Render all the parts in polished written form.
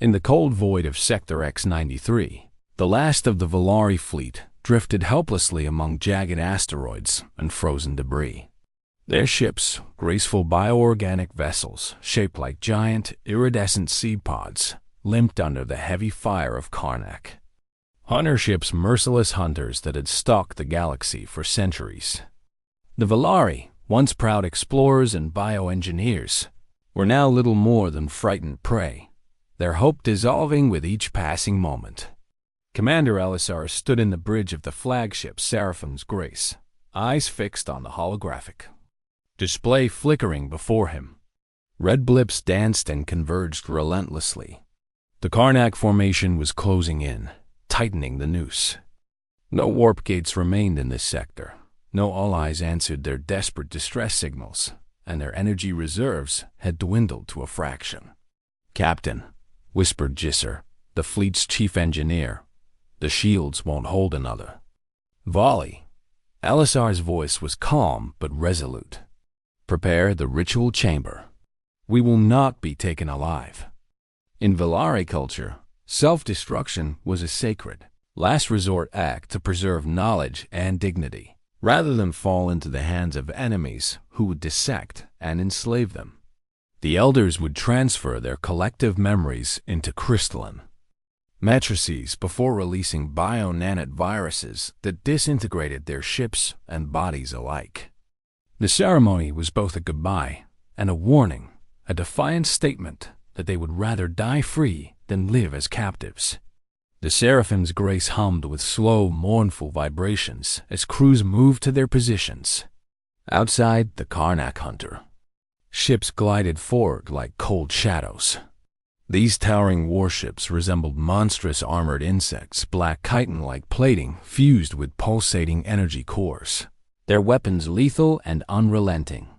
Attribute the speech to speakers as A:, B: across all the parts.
A: In the cold void of Sector X-93, the last of the Valari fleet drifted helplessly among jagged asteroids and frozen debris. Their ships, graceful bioorganic vessels shaped like giant, iridescent seed pods, limped under the heavy fire of Karnak. Hunter ships, merciless hunters that had stalked the galaxy for centuries. The Valari, once proud explorers and bioengineers, were now little more than frightened prey, their hope dissolving with each passing moment. Commander Elisar stood in the bridge of the flagship Seraphim's Grace, eyes fixed on the holographic display flickering before him. Red blips danced and converged relentlessly. The Karnak formation was closing in, tightening the noose. No warp gates remained in this sector. No allies answered their desperate distress signals, and their energy reserves had dwindled to a fraction. "Captain," whispered Gisser, the fleet's chief engineer, "the shields won't hold another volley." Elisar's voice was calm but resolute. "Prepare the ritual chamber. We will not be taken alive." In Valari culture, self-destruction was a sacred, last resort act to preserve knowledge and dignity, rather than fall into the hands of enemies who would dissect and enslave them. The elders would transfer their collective memories into crystalline matrices before releasing bio-nanite viruses that disintegrated their ships and bodies alike. The ceremony was both a goodbye and a warning, a defiant statement that they would rather die free than live as captives. The Seraphim's Grace hummed with slow, mournful vibrations as crews moved to their positions. Outside, the Karnak Hunter ships glided forward like cold shadows. These towering warships resembled monstrous armored insects, black chitin-like plating fused with pulsating energy cores, their weapons lethal and unrelenting.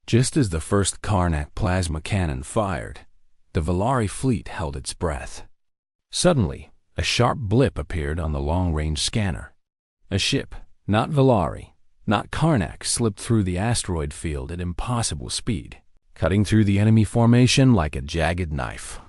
A: Just as the first Karnak plasma cannon fired, the Valari fleet held its breath. Suddenly, a sharp blip appeared on the long-range scanner. A ship, not Valari, not Karnak, slipped through the asteroid field at impossible speed, cutting through the enemy formation like a jagged knife.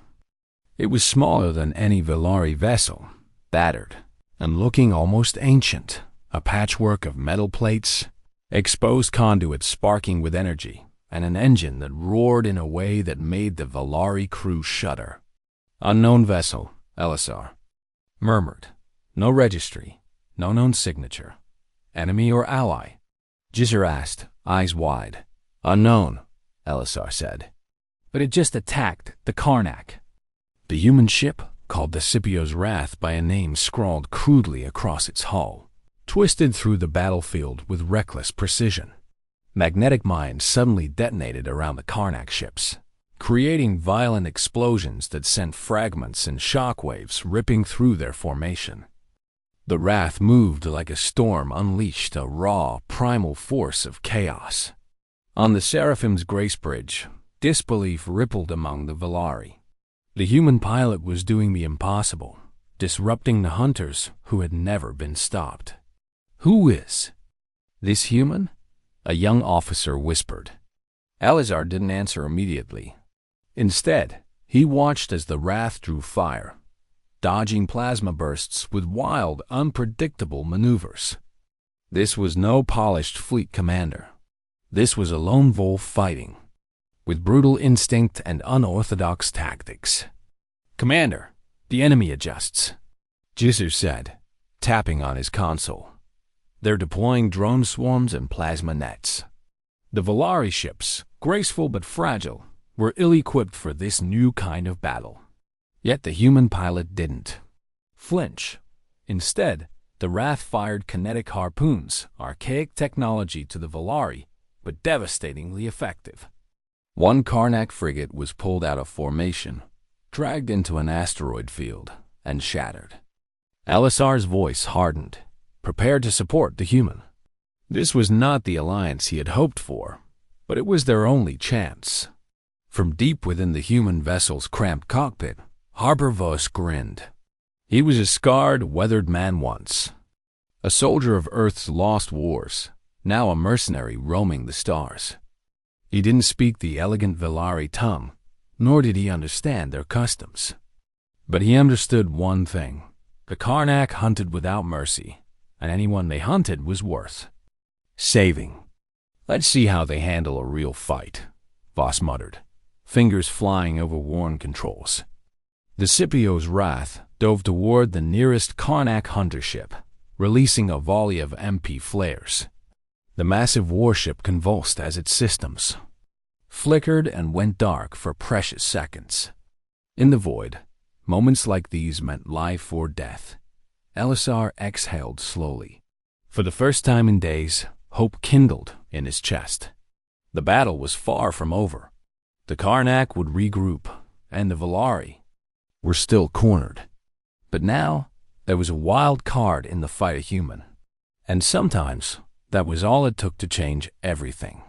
A: It was smaller than any Valari vessel, battered, and looking almost ancient, a patchwork of metal plates, exposed conduits sparking with energy, and an engine that roared in a way that made the Valari crew shudder. "Unknown vessel," Elisar murmured. "No registry, no known signature. Enemy or ally?" Gisser asked, eyes wide. "Unknown," Elisar said. "But it just attacked the Karnak." The human ship, called the Scipio's Wrath by a name scrawled crudely across its hull, twisted through the battlefield with reckless precision. Magnetic mines suddenly detonated around the Karnak ships, creating violent explosions that sent fragments and shockwaves ripping through their formation. The Wrath moved like a storm unleashed, a raw, primal force of chaos. On the Seraphim's Grace Bridge, disbelief rippled among the Valari. The human pilot was doing the impossible, disrupting the hunters who had never been stopped. "Who is this human?" a young officer whispered. Elisar didn't answer immediately. Instead, he watched as the Wrath drew fire, dodging plasma bursts with wild, unpredictable maneuvers. This was no polished fleet commander. This was a lone wolf fighting, with brutal instinct and unorthodox tactics. "Commander, the enemy adjusts," Gisser said, tapping on his console. "They're deploying drone swarms and plasma nets." The Valari ships, graceful but fragile, were ill-equipped for this new kind of battle. Yet the human pilot didn't flinch. Instead, the Wrath fired kinetic harpoons, archaic technology to the Valari, but devastatingly effective. One Karnak frigate was pulled out of formation, dragged into an asteroid field, and shattered. Elisar's voice hardened, prepared to support the human. This was not the alliance he had hoped for, but it was their only chance. From deep within the human vessel's cramped cockpit, Harper Vos grinned. He was a scarred, weathered man once, a soldier of Earth's lost wars, now a mercenary roaming the stars. He didn't speak the elegant Valari tongue, nor did he understand their customs. But he understood one thing. The Karnak hunted without mercy, and anyone they hunted was worth saving. "Let's see how they handle a real fight," Voss muttered, fingers flying over worn controls. The Scipio's wrath dove toward the nearest Karnak hunter ship, releasing a volley of MP flares. The massive warship convulsed as its systems flickered and went dark for precious seconds. In the void, moments like these meant life or death. Elisar exhaled slowly. For the first time in days, hope kindled in his chest. The battle was far from over. The Karnak would regroup, and the Volari were still cornered. But now, there was a wild card in the fight a human. And sometimes, that was all it took to change everything.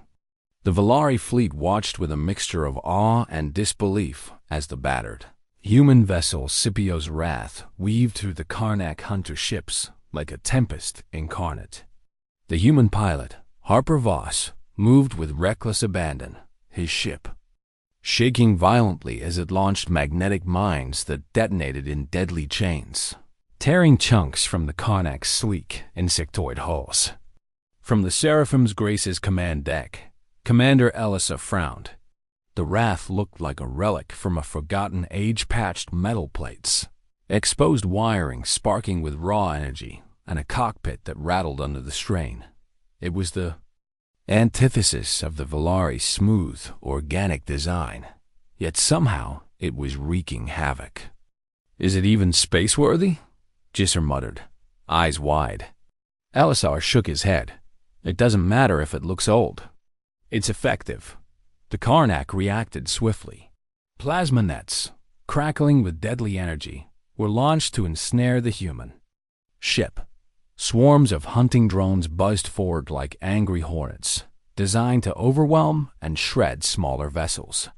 A: The Volari fleet watched with a mixture of awe and disbelief as the battered human vessel Scipio's wrath weaved through the Karnak hunter ships like a tempest incarnate. The human pilot, Harper Voss, moved with reckless abandon, his ship shaking violently as it launched magnetic mines that detonated in deadly chains, tearing chunks from the Karnak's sleek, insectoid hulls. From the Seraphim's Grace's command deck, Commander Elisa frowned. The Wrath looked like a relic from a forgotten age-patched metal plates, exposed wiring sparking with raw energy, and a cockpit that rattled under the strain. It was the antithesis of the Volari's smooth, organic design, yet somehow it was wreaking havoc. "Is it even space-worthy?" Gisser muttered, eyes wide. Elisar shook his head. "It doesn't matter if it looks old. It's effective." The Karnak reacted swiftly. Plasma nets, crackling with deadly energy, were launched to ensnare the human ship. Swarms of hunting drones buzzed forward like angry hornets, designed to overwhelm and shred smaller vessels.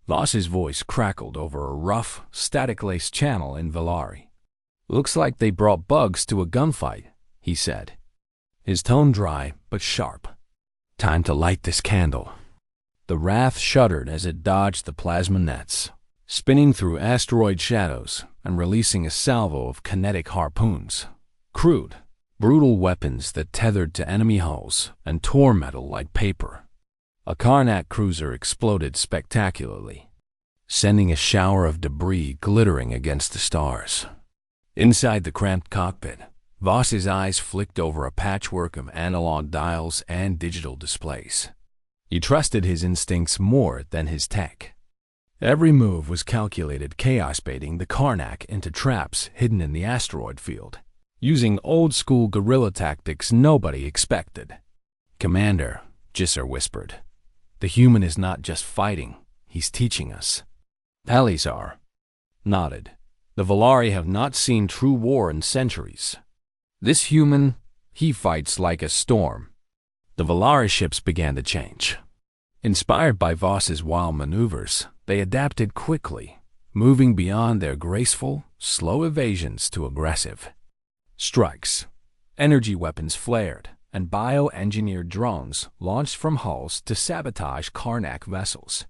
A: Voss's voice crackled over a rough, static-laced channel in Volari. "Looks like they brought bugs to a gunfight," he said, his tone dry but sharp. "Time to light this candle." The Wrath shuddered as it dodged the plasma nets, spinning through asteroid shadows and releasing a salvo of kinetic harpoons. Crude, brutal weapons that tethered to enemy hulls and tore metal like paper. A Karnak cruiser exploded spectacularly, sending a shower of debris glittering against the stars. Inside the cramped cockpit, Voss's eyes flicked over a patchwork of analog dials and digital displays. He trusted his instincts more than his tech. Every move was calculated, chaos-baiting the Karnak into traps hidden in the asteroid field, using old-school guerrilla tactics nobody expected. "Commander," Gisser whispered, "the human is not just fighting, he's teaching us." Elisar nodded. "The Volari have not seen true war in centuries. This human, he fights like a storm." The Volari ships began to change. Inspired by Voss's wild maneuvers, they adapted quickly, moving beyond their graceful, slow evasions to aggressive strikes. Energy weapons flared, and bio-engineered drones launched from hulls to sabotage Karnak vessels.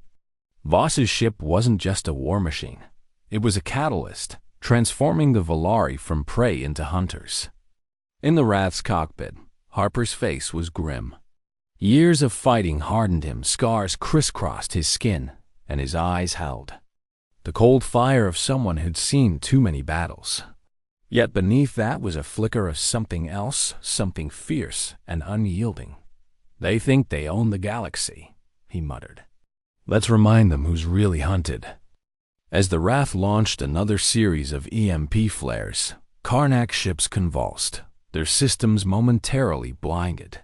A: Voss's ship wasn't just a war machine. It was a catalyst, transforming the Volari from prey into hunters. In the Wrath's cockpit, Harper's face was grim. Years of fighting hardened him, scars crisscrossed his skin, and his eyes held the cold fire of someone who'd seen too many battles. Yet beneath that was a flicker of something else, something fierce and unyielding. "They think they own the galaxy," he muttered. "Let's remind them who's really hunted." As the Wrath launched another series of EMP flares, Karnak ships convulsed, their systems momentarily blinded.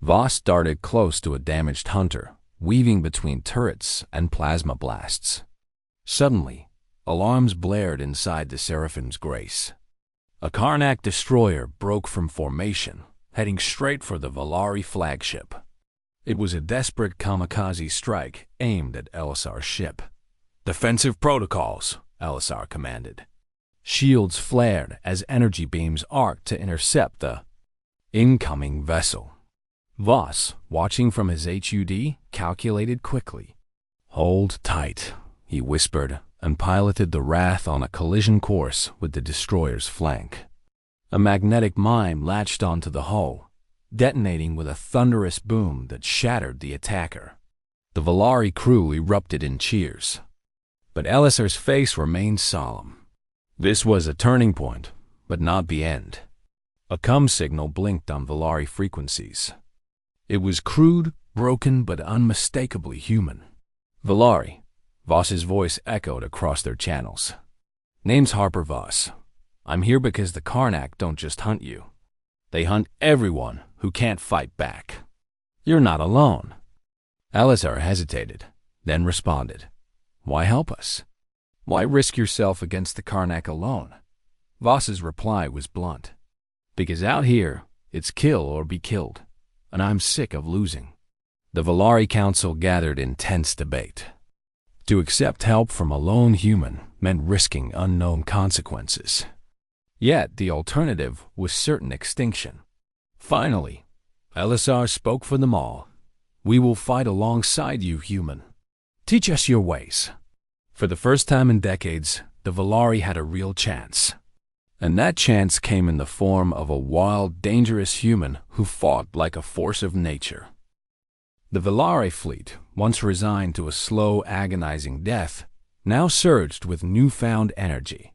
A: Voss darted close to a damaged hunter, weaving between turrets and plasma blasts. Suddenly, alarms blared inside the Seraphim's Grace. A Karnak destroyer broke from formation, heading straight for the Volari flagship. It was a desperate kamikaze strike aimed at Elisar's ship. "Defensive protocols," Elisar commanded. Shields flared as energy beams arced to intercept the incoming vessel. Voss, watching from his HUD, calculated quickly. "Hold tight," he whispered, and piloted the Wrath on a collision course with the destroyer's flank. A magnetic mine latched onto the hull, detonating with a thunderous boom that shattered the attacker. The Volari crew erupted in cheers, but Elisar's face remained solemn. This was a turning point, but not the end. A comm signal blinked on Volari frequencies. It was crude, broken, but unmistakably human. "Volari," Voss's voice echoed across their channels. "Name's Harper Voss. I'm here because the Karnak don't just hunt you. They hunt everyone who can't fight back. You're not alone." Elisar hesitated, then responded. "Why help us? Why risk yourself against the Karnak alone?" Voss's reply was blunt. "Because out here, it's kill or be killed, and I'm sick of losing." The Volari Council gathered in tense debate. To accept help from a lone human meant risking unknown consequences. Yet the alternative was certain extinction. Finally, Elisar spoke for them all. "We will fight alongside you, human. Teach us your ways." For the first time in decades, the Volari had a real chance. And that chance came in the form of a wild, dangerous human who fought like a force of nature. The Volari fleet, once resigned to a slow, agonizing death, now surged with newfound energy.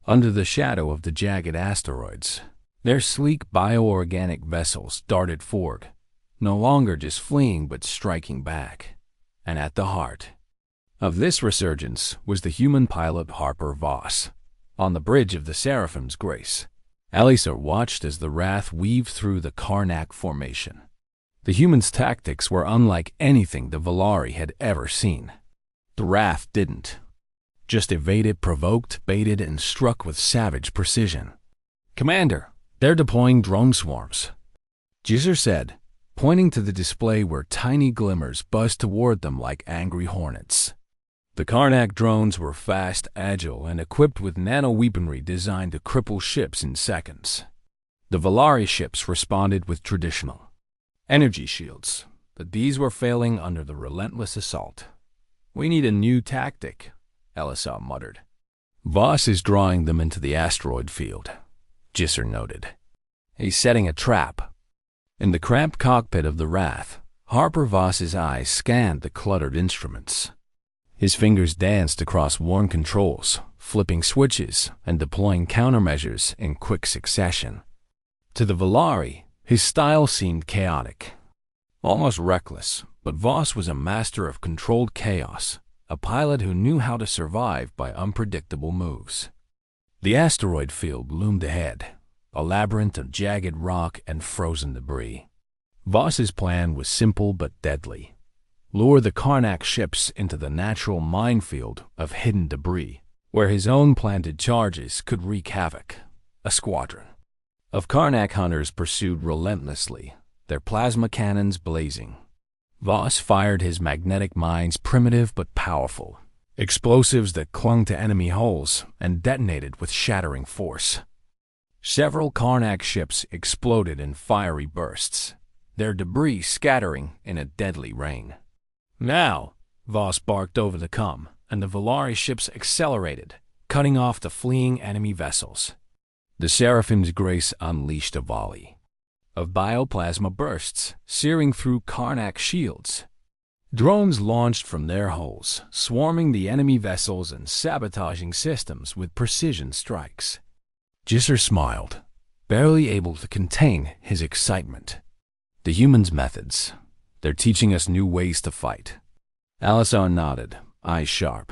A: Under the shadow of the jagged asteroids, their sleek bioorganic vessels darted forward, no longer just fleeing but striking back. And at the heart of this resurgence was the human pilot Harper Voss. On the bridge of the Seraphim's Grace, Elisar watched as the Wrath weaved through the Karnak formation. The humans' tactics were unlike anything the Volari had ever seen. The Wrath didn't. Just evaded, provoked, baited, and struck with savage precision. "Commander, they're deploying drone swarms," Gisser said, pointing to the display where tiny glimmers buzzed toward them like angry hornets. The Karnak drones were fast, agile, and equipped with nano-weaponry designed to cripple ships in seconds. The Volari ships responded with traditional energy shields, but these were failing under the relentless assault. "We need a new tactic," Elisar muttered. "Voss is drawing them into the asteroid field," Gisser noted. "He's setting a trap." In the cramped cockpit of the Wrath, Harper Voss's eyes scanned the cluttered instruments. His fingers danced across worn controls, flipping switches and deploying countermeasures in quick succession. To the Volari, his style seemed chaotic, almost reckless, but Voss was a master of controlled chaos, a pilot who knew how to survive by unpredictable moves. The asteroid field loomed ahead, a labyrinth of jagged rock and frozen debris. Voss's plan was simple but deadly. Lure the Karnak ships into the natural minefield of hidden debris, where his own planted charges could wreak havoc. A squadron of Karnak hunters pursued relentlessly, their plasma cannons blazing. Voss fired his magnetic mines, primitive but powerful, explosives that clung to enemy hulls and detonated with shattering force. Several Karnak ships exploded in fiery bursts, their debris scattering in a deadly rain. "Now," Voss barked over the comm, and the Volari ships accelerated, cutting off the fleeing enemy vessels. The Seraphim's Grace unleashed a volley of bioplasma bursts, searing through Karnak shields. Drones launched from their hulls, swarming the enemy vessels and sabotaging systems with precision strikes. Gisser smiled, barely able to contain his excitement. "The humans' methods. They're teaching us new ways to fight." Elisar nodded, eyes sharp.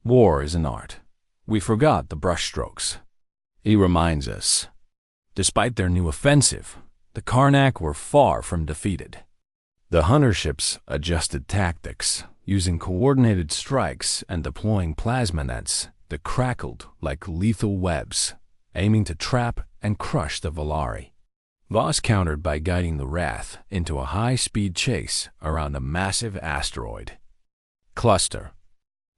A: "War is an art. We forgot the brushstrokes." He reminds us. Despite their new offensive, the Karnak were far from defeated. The hunter ships adjusted tactics, using coordinated strikes and deploying plasma nets that crackled like lethal webs, aiming to trap and crush the Volari. Voss countered by guiding the Wrath into a high-speed chase around a massive asteroid cluster.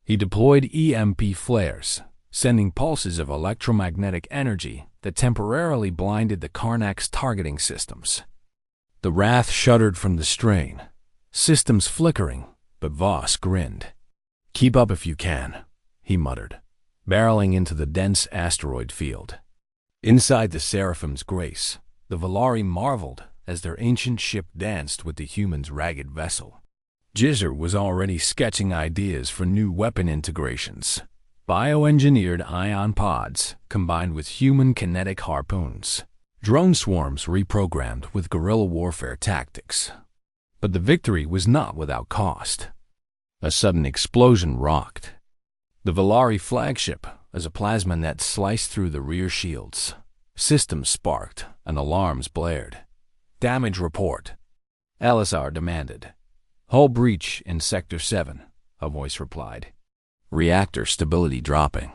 A: He deployed EMP flares, sending pulses of electromagnetic energy that temporarily blinded the Karnak's targeting systems. The Wrath shuddered from the strain, systems flickering, but Voss grinned. "Keep up if you can," he muttered, barreling into the dense asteroid field. Inside the Seraphim's grace, the Valari marveled as their ancient ship danced with the humans' ragged vessel. Jizzer was already sketching ideas for new weapon integrations, bioengineered ion pods combined with human kinetic harpoons, drone swarms reprogrammed with guerrilla warfare tactics. But the victory was not without cost. A sudden explosion rocked the Valari flagship as a plasma net sliced through the rear shields. Systems sparked and alarms blared. "Damage report," Alizar demanded. "Hull breach in Sector 7, a voice replied. "Reactor stability dropping."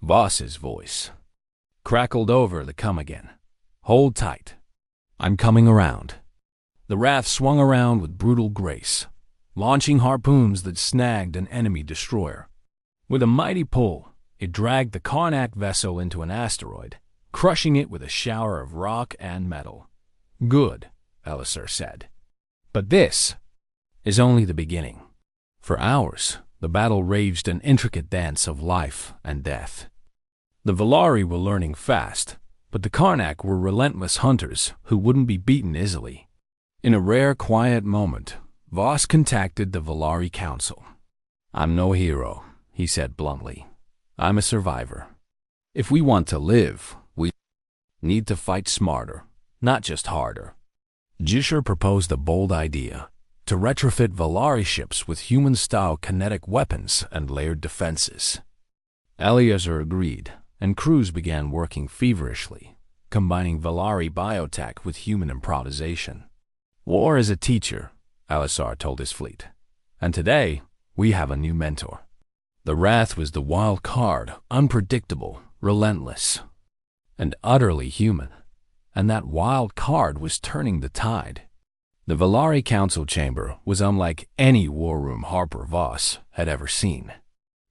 A: Voss's voice crackled over the come again. "Hold tight. I'm coming around." The Wrath swung around with brutal grace, launching harpoons that snagged an enemy destroyer. With a mighty pull, it dragged the Karnak vessel into an asteroid, crushing it with a shower of rock and metal. "Good," Alizar said. "But this is only the beginning." For hours, the battle raged an intricate dance of life and death. The Valari were learning fast, but the Karnak were relentless hunters who wouldn't be beaten easily. In a rare, quiet moment, Voss contacted the Valari Council. "I'm no hero," he said bluntly. "I'm a survivor. If we want to live, we need to fight smarter, not just harder." Jizzer proposed a bold idea: to retrofit Valari ships with human-style kinetic weapons and layered defenses. Eleazar agreed, and crews began working feverishly, combining Valari biotech with human improvisation. "War is a teacher," Alizar told his fleet, "and today we have a new mentor." The Wrath was the wild card, unpredictable, relentless, and utterly human, and that wild card was turning the tide. The Valari Council chamber was unlike any war room Harper Voss had ever seen.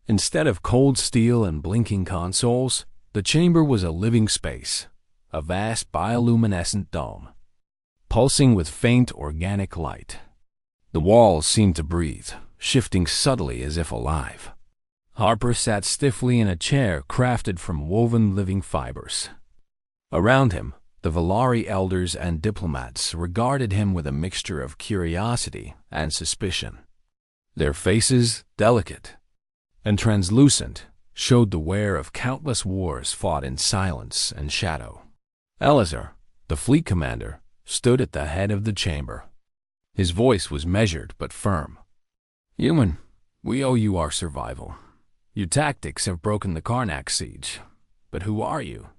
A: Instead of cold steel and blinking consoles, the chamber was a living space, a vast bioluminescent dome, pulsing with faint organic light. The walls seemed to breathe, shifting subtly as if alive. Harper sat stiffly in a chair crafted from woven living fibers. Around him, the Valari elders and diplomats regarded him with a mixture of curiosity and suspicion. Their faces, delicate and translucent, showed the wear of countless wars fought in silence and shadow. Eleazar, the fleet commander, stood at the head of the chamber. His voice was measured but firm. "Human, we owe you our survival. Your tactics have broken the Karnak siege. But who are you?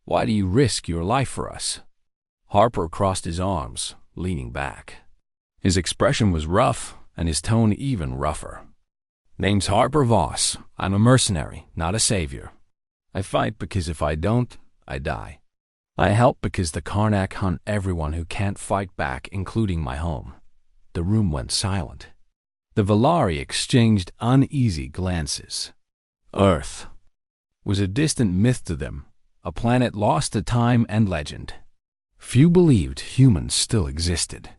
A: Why do you risk your life for us?" Harper crossed his arms, leaning back. His expression was rough, and his tone even rougher. "Name's Harper Voss. I'm a mercenary, not a savior. I fight because if I don't, I die. I help because the Karnak hunt everyone who can't fight back, including my home." The room went silent. The Valari exchanged uneasy glances. Earth was a distant myth to them, a planet lost to time and legend. Few believed humans still existed.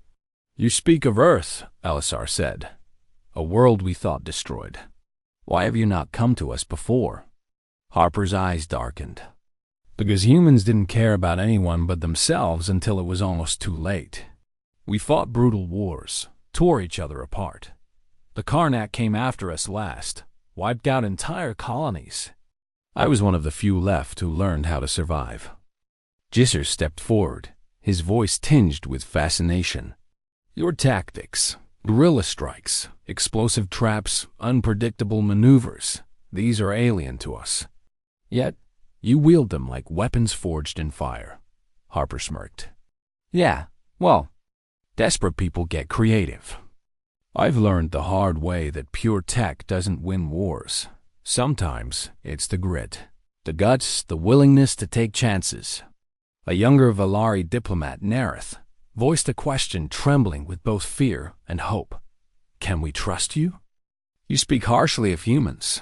A: "You speak of Earth," Alizar said, "a world we thought destroyed. Why have you not come to us before?" Harper's eyes darkened. "Because humans didn't care about anyone but themselves until it was almost too late. We fought brutal wars, tore each other apart. The Karnak came after us last, wiped out entire colonies. I was one of the few left who learned how to survive." Jizzer stepped forward, his voice tinged with fascination. "Your tactics, guerrilla strikes, explosive traps, unpredictable maneuvers, these are alien to us. Yet, you wield them like weapons forged in fire." Harper smirked. "Yeah, well, desperate people get creative. I've learned the hard way that pure tech doesn't win wars. Sometimes it's the grit, the guts, the willingness to take chances." A younger Valari diplomat, Nareth, voiced a question trembling with both fear and hope. "Can we trust you?" "You speak harshly of humans."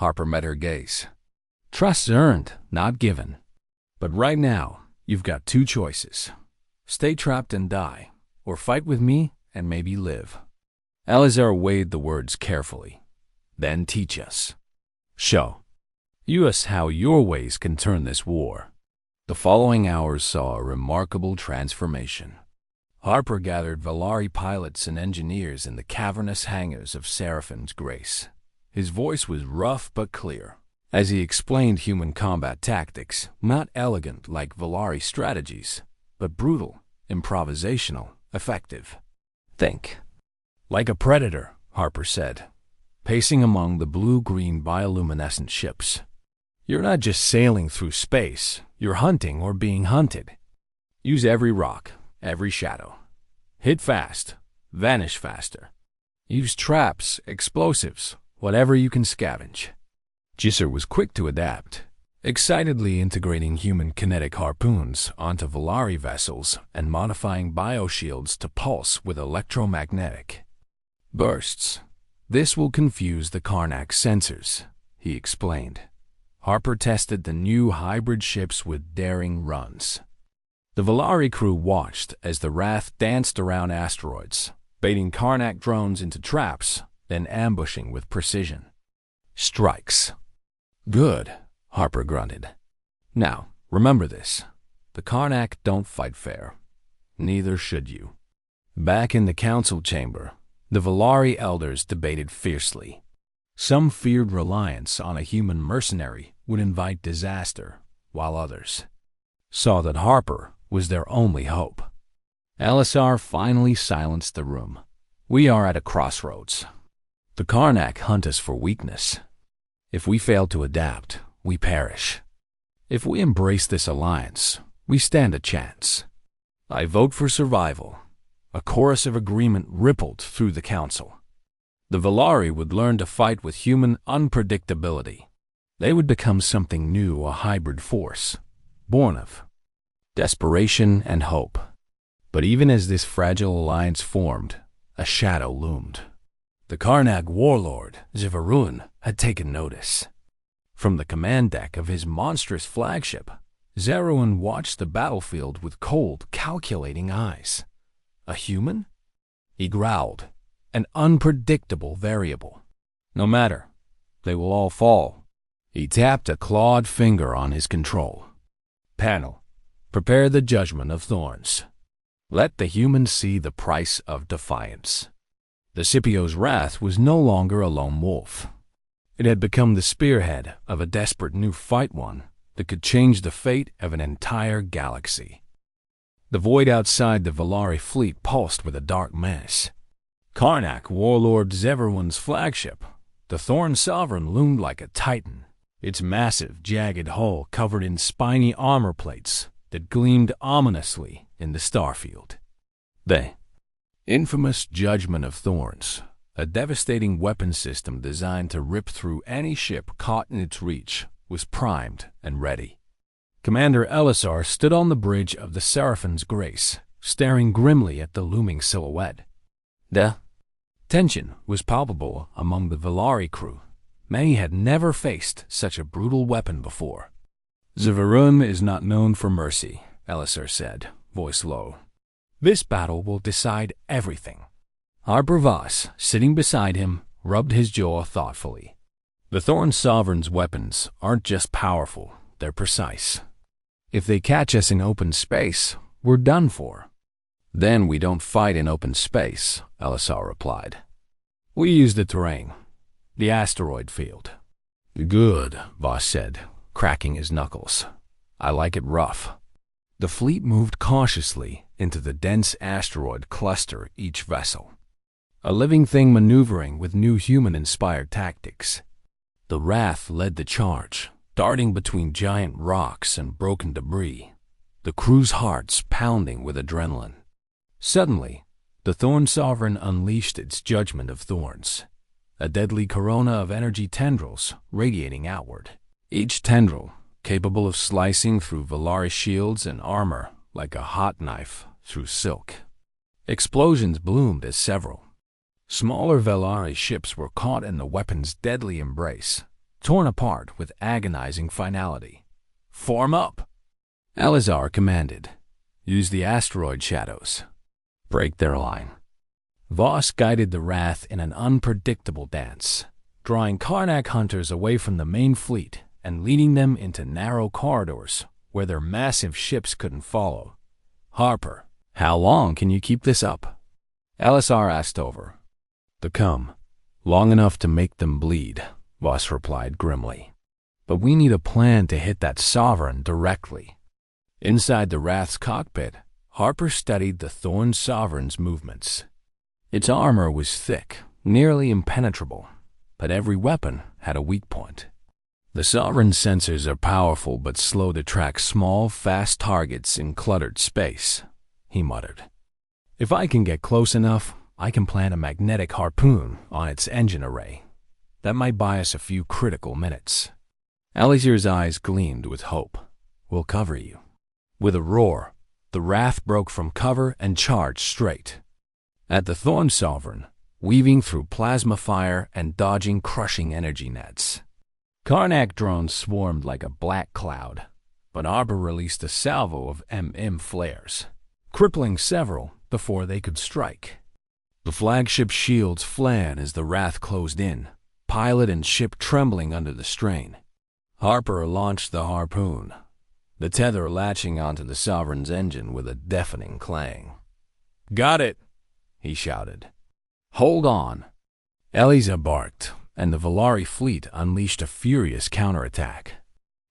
A: Harper met her gaze. "Trust's earned, not given. But right now, you've got two choices. Stay trapped and die, or fight with me and maybe live." Eleazar weighed the words carefully. "Then teach us." Show us how your ways can turn this war. The following hours saw a remarkable transformation. Harper gathered Valari pilots and engineers in the cavernous hangars of Seraphine's Grace. His voice was rough but clear, as he explained human combat tactics, not elegant like Valari strategies, but brutal, improvisational, effective. Think. Like a predator, Harper said, pacing among the blue-green bioluminescent ships. You're not just sailing through space, you're hunting or being hunted. Use every rock, every shadow. Hit fast, vanish faster. Use traps, explosives, whatever you can scavenge. Gisser was quick to adapt, excitedly integrating human kinetic harpoons onto Valari vessels and modifying bioshields to pulse with electromagnetic bursts. This will confuse the Karnak sensors, he explained. Harper tested the new hybrid ships with daring runs. The Valari crew watched as the Wrath danced around asteroids, baiting Karnak drones into traps, then ambushing with precision. Strikes. Good, Harper grunted. Now, remember this. The Karnak don't fight fair. Neither should you. Back in the council chamber, the Valari elders debated fiercely. Some feared reliance on a human mercenary would invite disaster, while others saw that Harper was their only hope. Elisar finally silenced the room. We are at a crossroads. The Karnak hunt us for weakness. If we fail to adapt, we perish. If we embrace this alliance, we stand a chance. I vote for survival. A chorus of agreement rippled through the council. The Valari would learn to fight with human unpredictability. They would become something new, a hybrid force, born of desperation and hope. But even as this fragile alliance formed, a shadow loomed. The Karnak warlord, Zivarun, had taken notice. From the command deck of his monstrous flagship, Zeruin watched the battlefield with cold, calculating eyes. A human? He growled. An unpredictable variable. No matter. They will all fall. He tapped a clawed finger on his control panel. Prepare the judgment of thorns. Let the humans see the price of defiance. The Scipio's wrath was no longer a lone wolf. It had become the spearhead of a desperate new fight, one that could change the fate of an entire galaxy. The void outside the Valari fleet pulsed with a dark menace. Karnak warlord Zeverwin's flagship, the Thorn Sovereign, loomed like a titan, its massive, jagged hull covered in spiny armor plates that gleamed ominously in the starfield. The infamous Judgment of Thorns, a devastating weapon system designed to rip through any ship caught in its reach, was primed and ready. Commander Elisar stood on the bridge of the Seraphine's Grace, staring grimly at the looming silhouette. The tension was palpable among the Valari crew. Many had never faced such a brutal weapon before. Zivarun is not known for mercy, Elisar said, voice low. This battle will decide everything. Harper Voss, sitting beside him, rubbed his jaw thoughtfully. The Thorn Sovereign's weapons aren't just powerful, they're precise. If they catch us in open space, we're done for. Then we don't fight in open space, Elisar replied. We use the terrain, the asteroid field. Good, Voss said, cracking his knuckles. I like it rough. The fleet moved cautiously into the dense asteroid cluster each vessel. A living thing maneuvering with new human-inspired tactics. The Wrath led the charge, darting between giant rocks and broken debris, the crew's hearts pounding with adrenaline. Suddenly, the Thorn Sovereign unleashed its Judgment of Thorns, a deadly corona of energy tendrils radiating outward. Each tendril capable of slicing through Valari shields and armor like a hot knife through silk. Explosions bloomed as several smaller Valari ships were caught in the weapon's deadly embrace, torn apart with agonizing finality. Form up! Elisar commanded. Use the asteroid shadows. Break their line. Voss guided the Wrath in an unpredictable dance. drawing Karnak hunters away from the main fleet and leading them into narrow corridors where their massive ships couldn't follow. "Harper, how long can you keep this up?" LSR asked over. "Long enough to make them bleed," Voss replied grimly. "But we need a plan to hit that Sovereign directly." Inside the Wrath's cockpit, Harper studied the Thorn Sovereign's movements. Its armor was thick, nearly impenetrable, but every weapon had a weak point. "The Sovereign's sensors are powerful but slow to track small, fast targets in cluttered space," he muttered. "If I can get close enough, I can plant a magnetic harpoon on its engine array. That might buy us a few critical minutes." Alizir's eyes gleamed with hope. "We'll cover you." With a roar, the Wrath broke from cover and charged straight at the Thorn Sovereign, weaving through plasma fire and dodging crushing energy nets. Karnak drones swarmed like a black cloud, but Arbor released a salvo of flares, crippling several before they could strike. The flagship shields flared as the Wrath closed in, pilot and ship trembling under the strain. Harper launched the harpoon, the tether latching onto the Sovereign's engine with a deafening clang. "Got it!" he shouted. "Hold on!" Eliza barked, and the Volari fleet unleashed a furious counterattack.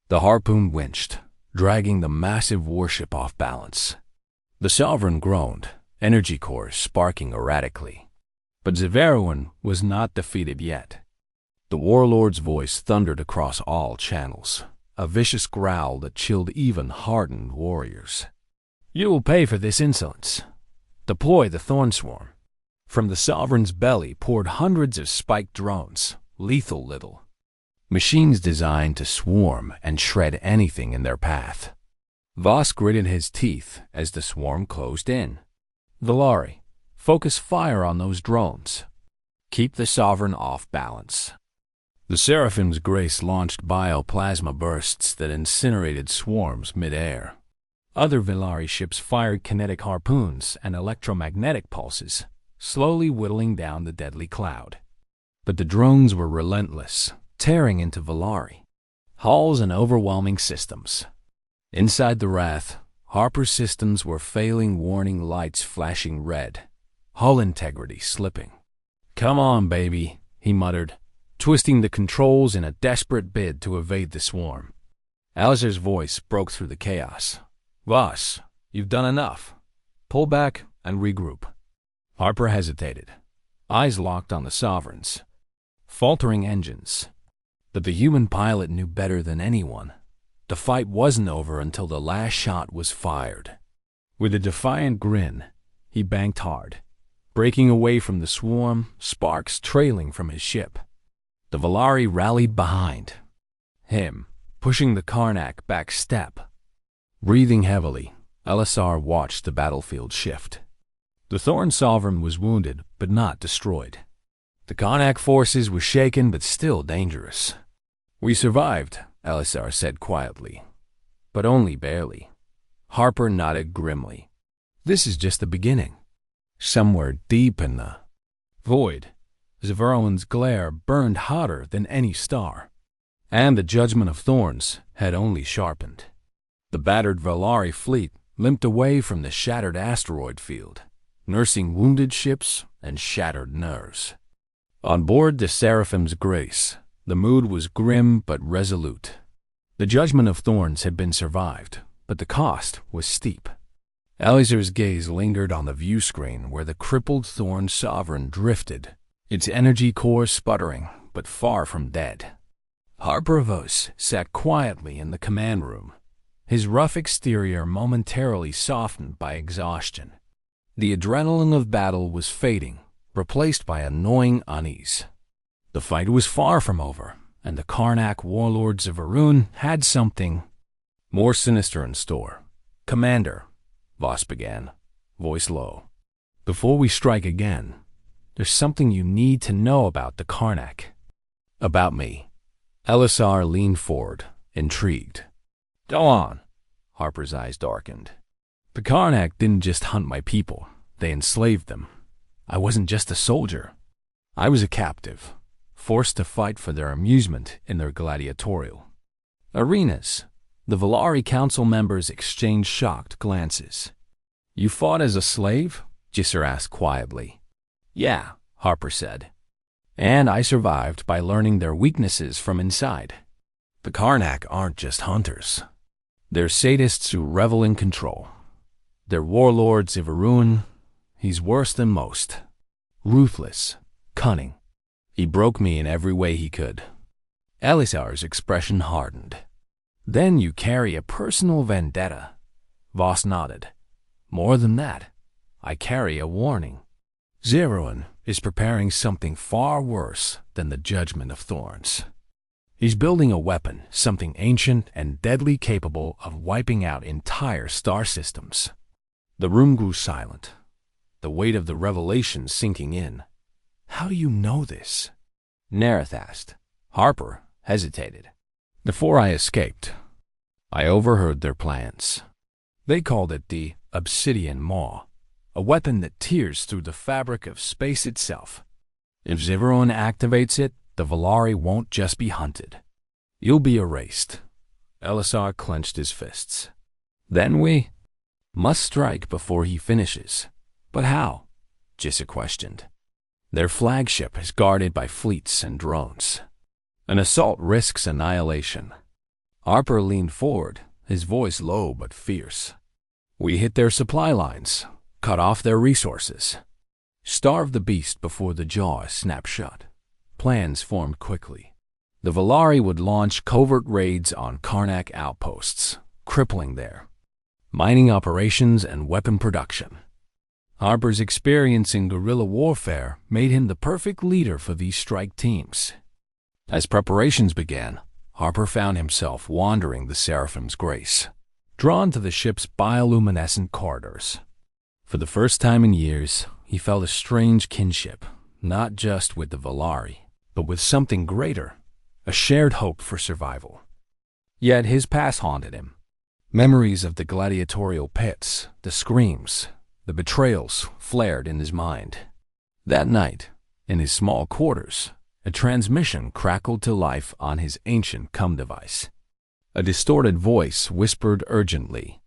A: The harpoon winched, dragging the massive warship off balance. The Sovereign groaned, energy cores sparking erratically. But Zeveruin was not defeated yet. The warlord's voice thundered across all channels, a vicious growl that chilled even hardened warriors. "You will pay for this insolence. Deploy the Thorn Swarm." From the Sovereign's belly poured hundreds of spiked drones, lethal little. Machines designed to swarm and shred anything in their path. Voss gritted his teeth as the swarm closed in. "Volari, focus fire on those drones. Keep the Sovereign off balance." The Seraphim's Grace launched bioplasma bursts that incinerated swarms mid-air. Other Volari ships fired kinetic harpoons and electromagnetic pulses, slowly whittling down the deadly cloud. But the drones were relentless, tearing into Volari, hulls and overwhelming systems. Inside the Wrath, Harper's systems were failing, warning lights flashing red, hull integrity slipping. "Come on, baby," he muttered, twisting the controls in a desperate bid to evade the swarm. Alizir's voice broke through the chaos. "Voss, you've done enough. Pull back and regroup." Harper hesitated, eyes locked on the Sovereign's faltering engines. But the human pilot knew better than anyone. The fight wasn't over until the last shot was fired. With a defiant grin, he banked hard, breaking away from the swarm, sparks trailing from his ship. The Volari rallied behind him, pushing the Karnak back step. Breathing heavily, LSR watched the battlefield shift. The Thorn Sovereign was wounded, but not destroyed. The Karnak forces were shaken, but still dangerous. "We survived," LSR said quietly, "but only barely." Harper nodded grimly. "This is just the beginning." Somewhere deep in the void, Zeveruin's glare burned hotter than any star, and the judgment of Thorns had only sharpened. The battered Volari fleet limped away from the shattered asteroid field, nursing wounded ships and shattered nerves. On board the Seraphim's Grace, the mood was grim but resolute. The judgment of Thorns had been survived, but the cost was steep. Alizir's gaze lingered on the view screen where the crippled Thorn Sovereign drifted, its energy core sputtering, but far from dead. Harper Voss sat quietly in the command room, his rough exterior momentarily softened by exhaustion. The adrenaline of battle was fading, replaced by a gnawing unease. The fight was far from over, and the Karnak warlords of Arun had something more sinister in store. "Commander," Voss began, voice low, "before we strike again, there's something you need to know about the Karnak." "About me?" LSR leaned forward, intrigued. "Go on." Harper's eyes darkened. "The Karnak didn't just hunt my people, they enslaved them. I wasn't just a soldier. I was a captive, forced to fight for their amusement in their gladiatorial arenas. The Volari Council members exchanged shocked glances. "You fought as a slave?" Gisser asked quietly. "Yeah," Harper said. "And I survived by learning their weaknesses from inside. The Karnak aren't just hunters. They're sadists who revel in control. Their warlord Zivaruan, he's worse than most. Ruthless, cunning. He broke me in every way he could." Elisar's expression hardened. "Then you carry a personal vendetta." Voss nodded. "More than that, I carry a warning. Zivaruan is preparing something far worse than the Judgment of Thorns. He's building a weapon, something ancient and deadly capable of wiping out entire star systems." The room grew silent, the weight of the revelation sinking in. "How do you know this?" Nerith asked. Harper hesitated. "Before I escaped, I overheard their plans. They called it the Obsidian Maw, a weapon that tears through the fabric of space itself. If Zivaruan activates it, the Volari won't just be hunted. You'll be erased." Elisar clenched his fists. "Then we must strike before he finishes." "But how?" Gisser questioned. "Their flagship is guarded by fleets and drones. An assault risks annihilation." Harper leaned forward, his voice low but fierce. "We hit their supply lines, cut off their resources, starve the beast before the jaws snap shut." Plans formed quickly. The Volari would launch covert raids on Karnak outposts, crippling their mining operations and weapon production. Harper's experience in guerrilla warfare made him the perfect leader for these strike teams. As preparations began, Harper found himself wandering the Seraphim's Grace, drawn to the ship's bioluminescent corridors. For the first time in years, he felt a strange kinship, not just with the Volari, but with something greater, a shared hope for survival. Yet his past haunted him. Memories of the gladiatorial pits, the screams, the betrayals flared in his mind. That night, in his small quarters, a transmission crackled to life on his ancient CUM device. A distorted voice whispered urgently,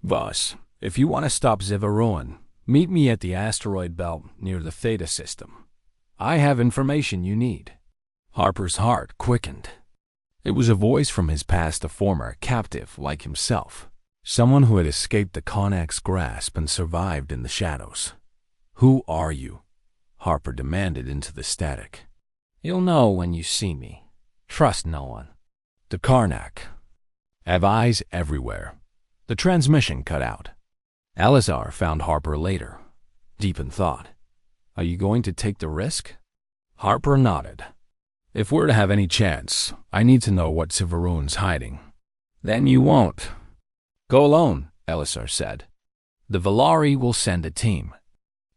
A: "Voss, if you want to stop Zivaruan, meet me at the asteroid belt near the Theta system. I have information you need." Harper's heart quickened. It was a voice from his past, a former captive like himself, someone who had escaped the Karnak's grasp and survived in the shadows. "Who are you?" Harper demanded into the static. "You'll know when you see me. Trust no one." The Karnak have eyes everywhere. The transmission cut out. Elisar found Harper later, deep in thought. "Are you going to take the risk?" Harper nodded. "If we're to have any chance, I need to know what Zivaruan's hiding." "Then you won't." "Go alone," Elisar said. "The Volari will send a team."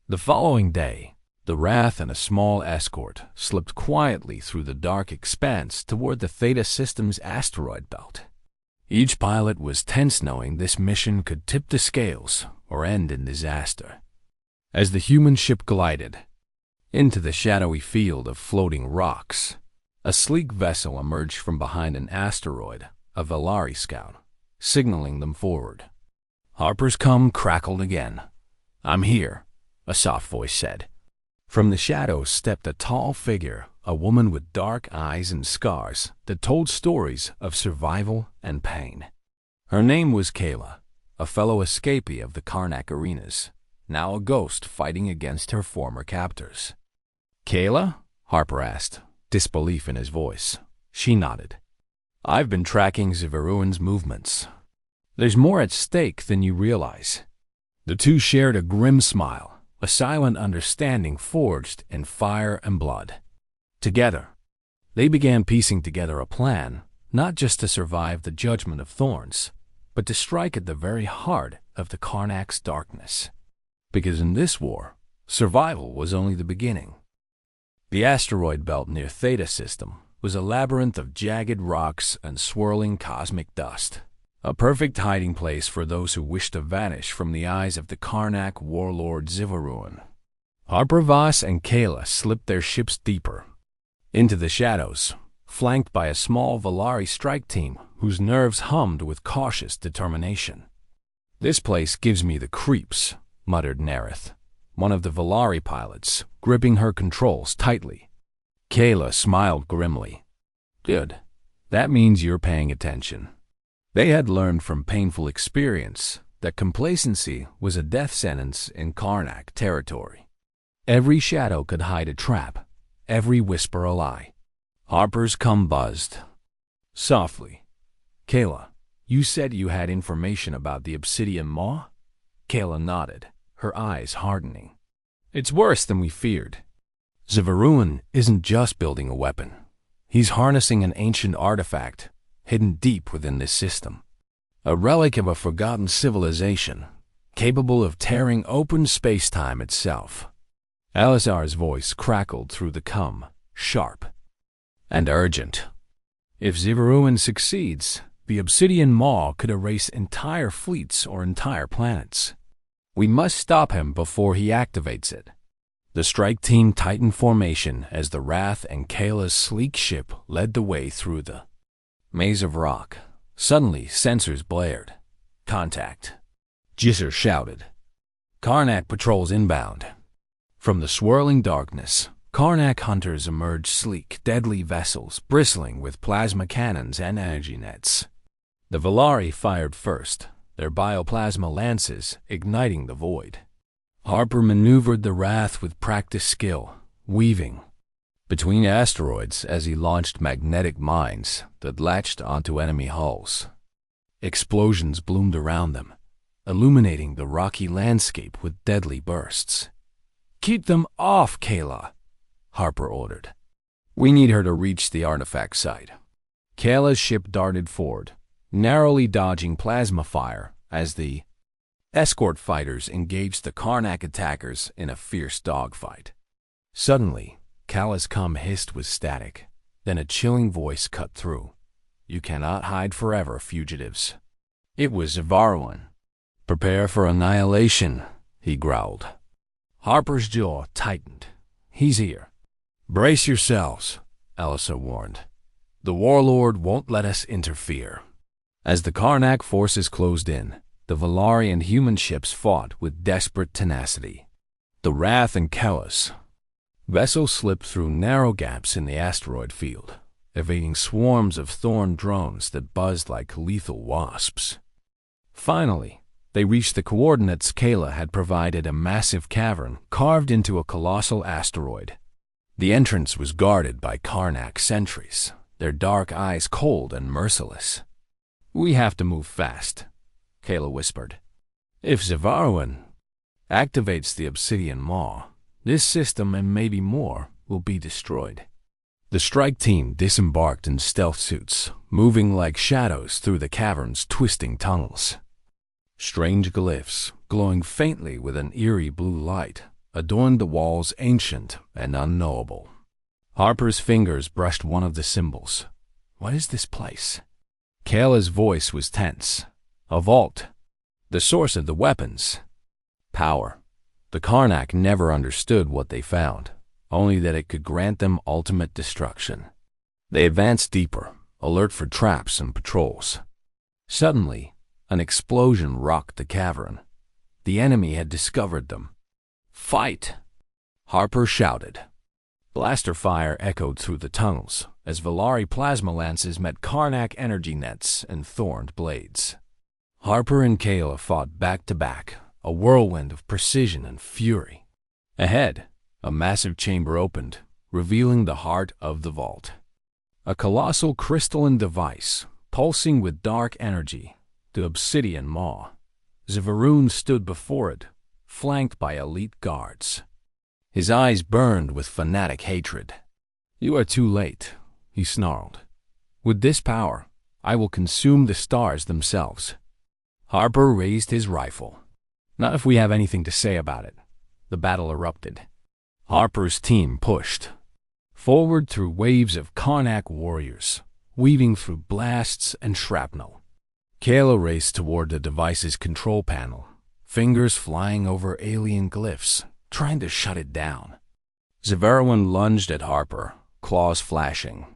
A: The following day, the Wrath and a small escort slipped quietly through the dark expanse toward the Theta System's asteroid belt. Each pilot was tense knowing this mission could tip the scales or end in disaster. As the human ship glided into the shadowy field of floating rocks, a sleek vessel emerged from behind an asteroid, a Volari scout, signaling them forward. Harper's CUM crackled again. "I'm here," a soft voice said. From the shadows stepped a tall figure, a woman with dark eyes and scars that told stories of survival and pain. Her name was Kayla, a fellow escapee of the Karnak arenas, now a ghost fighting against her former captors. "Kayla?" Harper asked, disbelief in his voice. She nodded. "I've been tracking Zivaruan's movements. There's more at stake than you realize." The two shared a grim smile, a silent understanding forged in fire and blood. Together, they began piecing together a plan, not just to survive the Judgment of Thorns, but to strike at the very heart of the Karnak's darkness. Because in this war, survival was only the beginning. The asteroid belt near Theta System was a labyrinth of jagged rocks and swirling cosmic dust, a perfect hiding place for those who wished to vanish from the eyes of the Karnak warlord Zivaruan. Harper, Voss, and Kayla slipped their ships deeper Into the shadows, flanked by a small Volari strike team whose nerves hummed with cautious determination. "This place gives me the creeps," muttered Nerith, one of the Volari pilots, gripping her controls tightly. Kayla smiled grimly. "Good. That means you're paying attention." They had learned from painful experience that complacency was a death sentence in Karnak territory. Every shadow could hide a trap, every whisper a lie. Harper's cum buzzed. Softly. "Kayla, you said you had information about the Obsidian Maw?" Kayla nodded, her eyes hardening. "It's worse than we feared. Zivaruan isn't just building a weapon. He's harnessing an ancient artifact hidden deep within this system. A relic of a forgotten civilization, capable of tearing open space-time itself." Alizar's voice crackled through the cum, sharp and urgent. "If Zivaruan succeeds, the Obsidian Maw could erase entire fleets or entire planets. We must stop him before he activates it." The strike team tightened formation as the Wrath and Kayla's sleek ship led the way through the maze of rock. Suddenly, sensors blared. "Contact!" Jisser shouted. "Karnak patrols inbound." From the swirling darkness, Karnak hunters emerged, sleek, deadly vessels bristling with plasma cannons and energy nets. The Volari fired first, their bioplasma lances igniting the void. Harper maneuvered the Wrath with practiced skill, weaving between asteroids as he launched magnetic mines that latched onto enemy hulls. Explosions bloomed around them, illuminating the rocky landscape with deadly bursts. "Keep them off, Kayla," Harper ordered. "We need her to reach the artifact site." Kayla's ship darted forward, narrowly dodging plasma fire as the escort fighters engaged the Karnak attackers in a fierce dogfight. Suddenly, Kala's cum hissed with static. Then a chilling voice cut through. "You cannot hide forever, fugitives." It was Zivaruan. "Prepare for annihilation," he growled. Harper's jaw tightened. "He's here." "Brace yourselves," Elisa warned. "The warlord won't let us interfere." As the Karnak forces closed in, the Volari and human ships fought with desperate tenacity. The Wrath and Kellis vessels slipped through narrow gaps in the asteroid field, evading swarms of thorn drones that buzzed like lethal wasps. Finally, they reached the coordinates Kayla had provided, a massive cavern carved into a colossal asteroid. The entrance was guarded by Karnak sentries, their dark eyes cold and merciless. "We have to move fast," Kayla whispered. "If Zivaruan activates the Obsidian Maw, this system and maybe more will be destroyed." The strike team disembarked in stealth suits, moving like shadows through the cavern's twisting tunnels. Strange glyphs, glowing faintly with an eerie blue light, adorned the walls, ancient and unknowable. Harper's fingers brushed one of the symbols. "What is this place?" Kayla's voice was tense. "A vault. The source of the weapons. Power." The Karnak never understood what they found, only that it could grant them ultimate destruction. They advanced deeper, alert for traps and patrols. Suddenly, an explosion rocked the cavern. The enemy had discovered them. "Fight!" Harper shouted. Blaster fire echoed through the tunnels as Volari plasma lances met Karnak energy nets and thorned blades. Harper and Kayla fought back to back, a whirlwind of precision and fury. Ahead, a massive chamber opened, revealing the heart of the vault. A colossal crystalline device, pulsing with dark energy, the Obsidian Maw. Zivaruan stood before it, flanked by elite guards. His eyes burned with fanatic hatred. "You are too late," he snarled. "With this power, I will consume the stars themselves." Harper raised his rifle. "Not if we have anything to say about it." The battle erupted. Harper's team pushed forward through waves of Karnak warriors, weaving through blasts and shrapnel. Kayla raced toward the device's control panel, fingers flying over alien glyphs, trying to shut it down. Zivaruan lunged at Harper, claws flashing.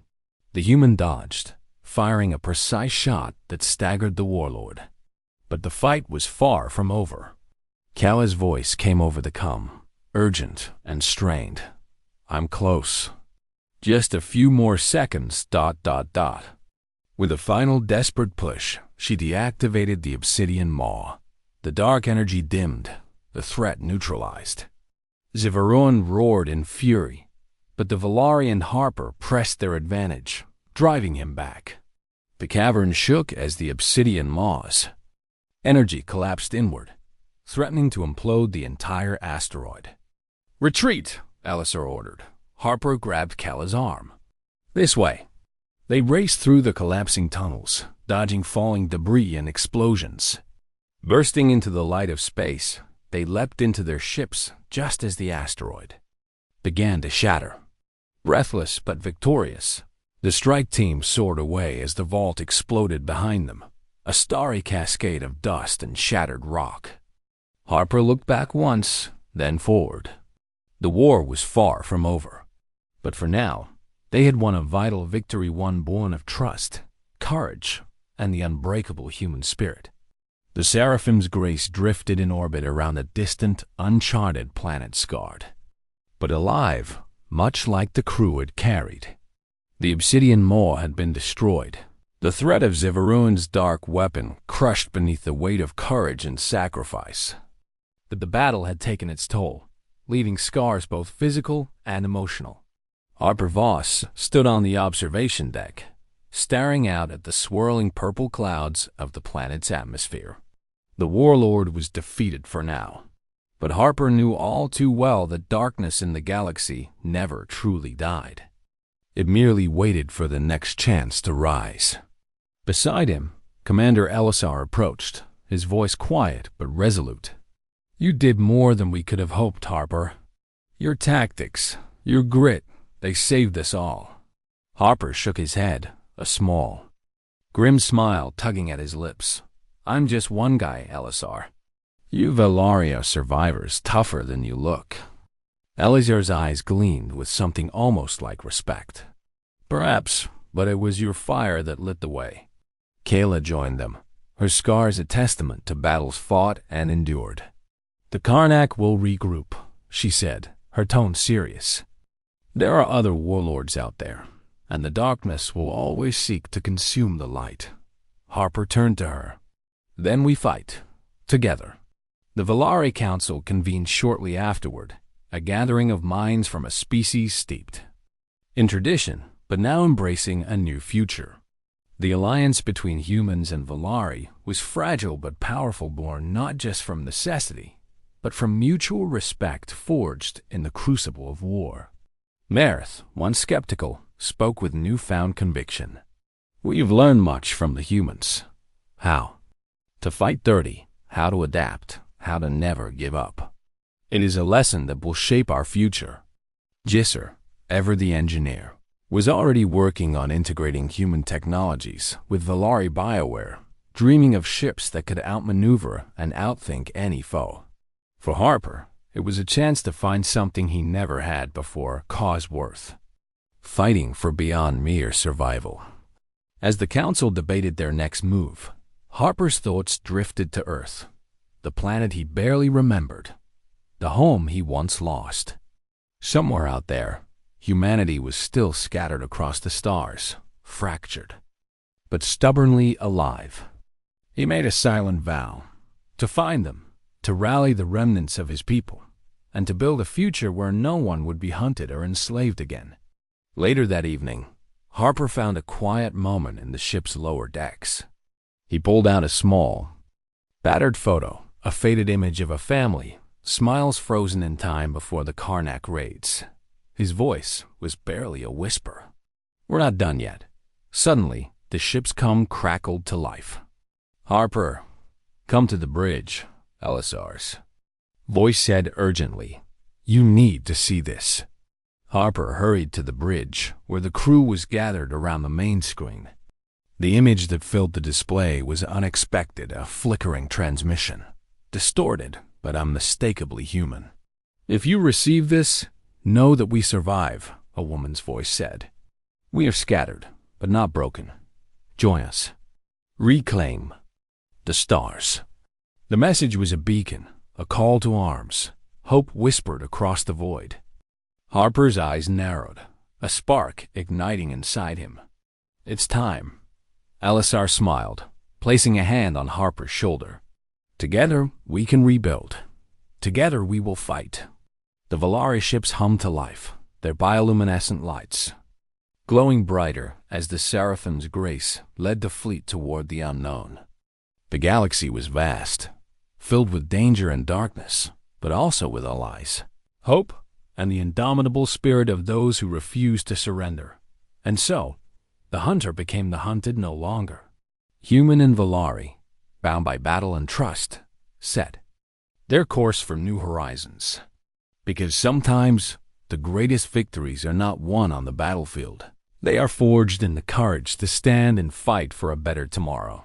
A: The human dodged, firing a precise shot that staggered the warlord. But the fight was far from over. Kala's voice came over the comm, urgent and strained. "I'm close. Just a few more seconds, ... With a final desperate push, she deactivated the obsidian maw. The dark energy dimmed, the threat neutralized. Zivaruan roared in fury, but the Valari and Harper pressed their advantage, driving him back. The cavern shook as the obsidian maws. Energy collapsed inward, threatening to implode the entire asteroid. "Retreat," Elisar ordered. Harper grabbed Kala's arm. "This way." They raced through the collapsing tunnels, dodging falling debris and explosions. Bursting into the light of space, they leapt into their ships just as the asteroid began to shatter. Breathless but victorious, the strike team soared away as the vault exploded behind them, a starry cascade of dust and shattered rock. Harper looked back once, then forward. The war was far from over. But for now, they had won a vital victory, one born of trust, courage, and the unbreakable human spirit. The Seraphim's grace drifted in orbit around the distant, uncharted planet scarred, but alive, much like the crew it carried. The obsidian maw had been destroyed, the threat of Zivaruan's dark weapon crushed beneath the weight of courage and sacrifice. But the battle had taken its toll, leaving scars both physical and emotional. Harper Voss stood on the observation deck, staring out at the swirling purple clouds of the planet's atmosphere. The warlord was defeated for now, but Harper knew all too well that darkness in the galaxy never truly died. It merely waited for the next chance to rise. Beside him, Commander Elisar approached, his voice quiet but resolute. "You did more than we could have hoped, Harper. Your tactics, your grit, they saved us all." Harper shook his head, a small, grim smile tugging at his lips. "I'm just one guy, Elisar. You Valaria survivors tougher than you look." Elisar's eyes gleamed with something almost like respect. "Perhaps, but it was your fire that lit the way." Kala joined them, her scars a testament to battles fought and endured. "The Karnak will regroup," she said, her tone serious. "There are other warlords out there, and the darkness will always seek to consume the light." Harper turned to her. "Then we fight, together." The Valari Council convened shortly afterward, a gathering of minds from a species steeped in tradition, but now embracing a new future. The alliance between humans and Valari was fragile but powerful, born not just from necessity, but from mutual respect forged in the crucible of war. Marith, once skeptical, spoke with newfound conviction. "We've learned much from the humans. How to fight dirty, how to adapt, how to never give up. It is a lesson that will shape our future." Jisser, ever the engineer, was already working on integrating human technologies with Valari BioWare, dreaming of ships that could outmaneuver and outthink any foe. For Harper, it was a chance to find something he never had before, cause worth fighting for beyond mere survival. As the council debated their next move, Harper's thoughts drifted to Earth, the planet he barely remembered, the home he once lost. Somewhere out there, humanity was still scattered across the stars, fractured, but stubbornly alive. He made a silent vow to find them, to rally the remnants of his people, and to build a future where no one would be hunted or enslaved again. Later that evening, Harper found a quiet moment in the ship's lower decks. He pulled out a small, battered photo, a faded image of a family, smiles frozen in time before the Karnak raids. His voice was barely a whisper. "We're not done yet." Suddenly, the ship's comm crackled to life. "Harper, come to the bridge," Elisar's voice said urgently. "You need to see this." Harper hurried to the bridge, where the crew was gathered around the main screen. The image that filled the display was unexpected, a flickering transmission, distorted but unmistakably human. "If you receive this, know that we survive," a woman's voice said. "We are scattered, but not broken. Join us. Reclaim the stars." The message was a beacon, a call to arms. Hope whispered across the void. Harper's eyes narrowed, a spark igniting inside him. "It's time." Alisar smiled, placing a hand on Harper's shoulder. "Together we can rebuild. Together we will fight." The Valari ships hummed to life, their bioluminescent lights glowing brighter as the Seraphim's grace led the fleet toward the unknown. The galaxy was vast, filled with danger and darkness, but also with allies, hope, and the indomitable spirit of those who refused to surrender. And so, the hunter became the hunted no longer. Human and Valari, bound by battle and trust, set their course for new horizons. Because sometimes the greatest victories are not won on the battlefield. They are forged in the courage to stand and fight for a better tomorrow.